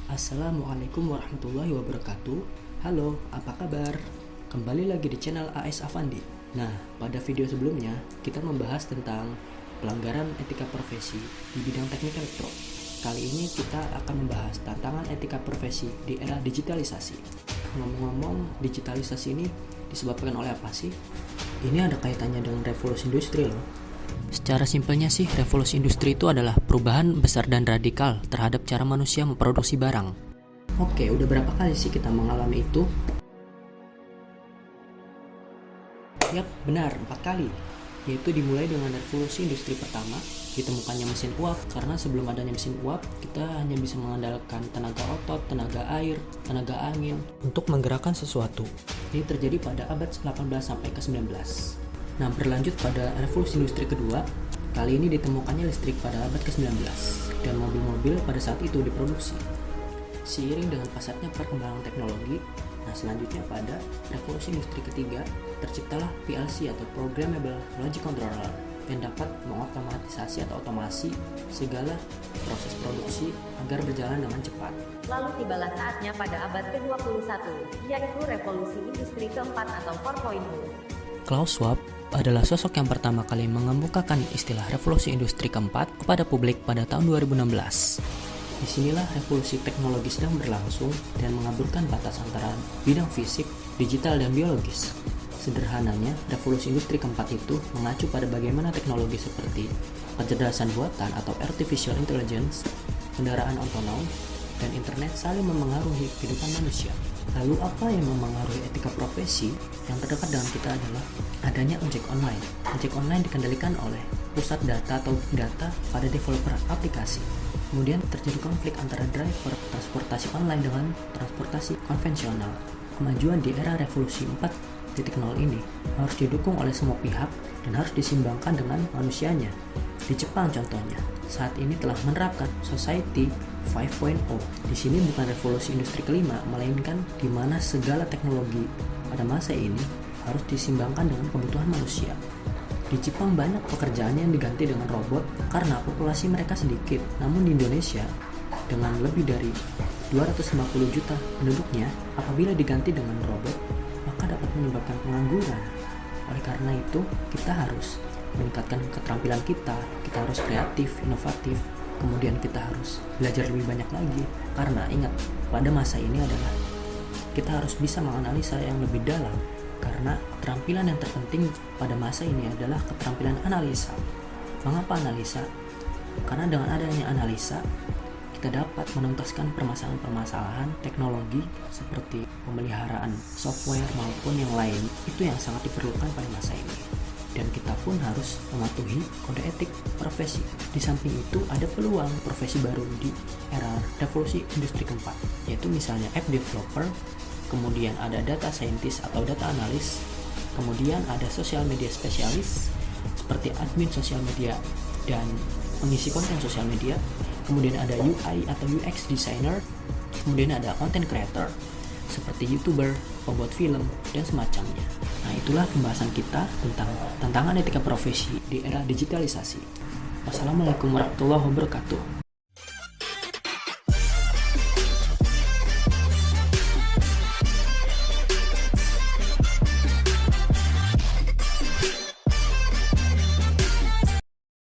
Assalamualaikum warahmatullahi wabarakatuh. Halo, apa kabar? Kembali lagi di channel AS Avandi. Nah, pada video sebelumnya kita membahas tentang pelanggaran etika profesi di bidang teknik elektro. Kali ini kita akan membahas tantangan etika profesi di era digitalisasi. Ngomong-ngomong, digitalisasi ini disebabkan oleh apa sih? Ini ada kaitannya dengan revolusi industri loh. Secara simpelnya sih, revolusi industri itu adalah perubahan besar dan radikal terhadap cara manusia memproduksi barang. Oke, udah berapa kali sih kita mengalami itu? Yap, benar, 4 kali. Yaitu dimulai dengan revolusi industri pertama, ditemukannya mesin uap, karena sebelum adanya mesin uap, kita hanya bisa mengandalkan tenaga otot, tenaga air, tenaga angin untuk menggerakkan sesuatu. Ini terjadi pada abad 18 sampai ke 19. Nah, berlanjut pada revolusi industri kedua, kali ini ditemukannya listrik pada abad ke-19 dan mobil-mobil pada saat itu diproduksi. Seiring dengan pesatnya perkembangan teknologi, nah selanjutnya pada revolusi industri ketiga, terciptalah PLC atau Programmable Logic Controller yang dapat mengotomatisasi atau otomasi segala proses produksi agar berjalan dengan cepat. Lalu tibalah saatnya pada abad ke-21, yaitu revolusi industri keempat atau 4.0. Klaus Schwab adalah sosok yang pertama kali mengemukakan istilah revolusi industri keempat kepada publik pada tahun 2016. Disinilah revolusi teknologi sedang berlangsung dan mengaburkan batas antara bidang fisik, digital, dan biologis. Sederhananya, revolusi industri keempat itu mengacu pada bagaimana teknologi seperti kecerdasan buatan atau artificial intelligence, kendaraan otonom, dan internet saling memengaruhi kehidupan manusia. Lalu apa yang memengaruhi etika profesi? Yang terdekat dengan kita adalah adanya ojek online. Ojek online dikendalikan oleh pusat data atau data pada developer aplikasi. Kemudian terjadi konflik antara driver transportasi online dengan transportasi konvensional. Kemajuan di era revolusi 4.0 ini harus didukung oleh semua pihak dan harus disimbangkan dengan manusianya. Di Jepang contohnya, saat ini telah menerapkan Society 5.0. Di sini bukan revolusi industri kelima, melainkan di mana segala teknologi pada masa ini harus disimbangkan dengan kebutuhan manusia. Di Jepang banyak pekerjaan yang diganti dengan robot karena populasi mereka sedikit. Namun di Indonesia, dengan lebih dari 250 juta penduduknya, apabila diganti dengan robot, maka dapat menyebabkan pengangguran. Oleh karena itu, kita harus meningkatkan keterampilan kita harus kreatif, inovatif, kemudian kita harus belajar lebih banyak lagi. Karena ingat, pada masa ini adalah kita harus bisa menganalisa yang lebih dalam, karena keterampilan yang terpenting pada masa ini adalah keterampilan analisa. Mengapa analisa? Karena dengan adanya analisa, kita dapat menuntaskan permasalahan-permasalahan teknologi seperti pemeliharaan software maupun yang lain. Itu yang sangat diperlukan pada masa ini. Dan kita pun harus mematuhi kode etik profesi. Di samping itu ada peluang profesi baru di era revolusi industri keempat, yaitu misalnya app developer, kemudian ada data scientist atau data analis, kemudian ada social media spesialis seperti admin sosial media dan pengisi konten sosial media, kemudian ada UI atau UX designer, kemudian ada content creator seperti YouTuber, pembuat film, dan semacamnya. Nah, itulah pembahasan kita tentang tantangan etika profesi di era digitalisasi. Wassalamualaikum warahmatullahi wabarakatuh.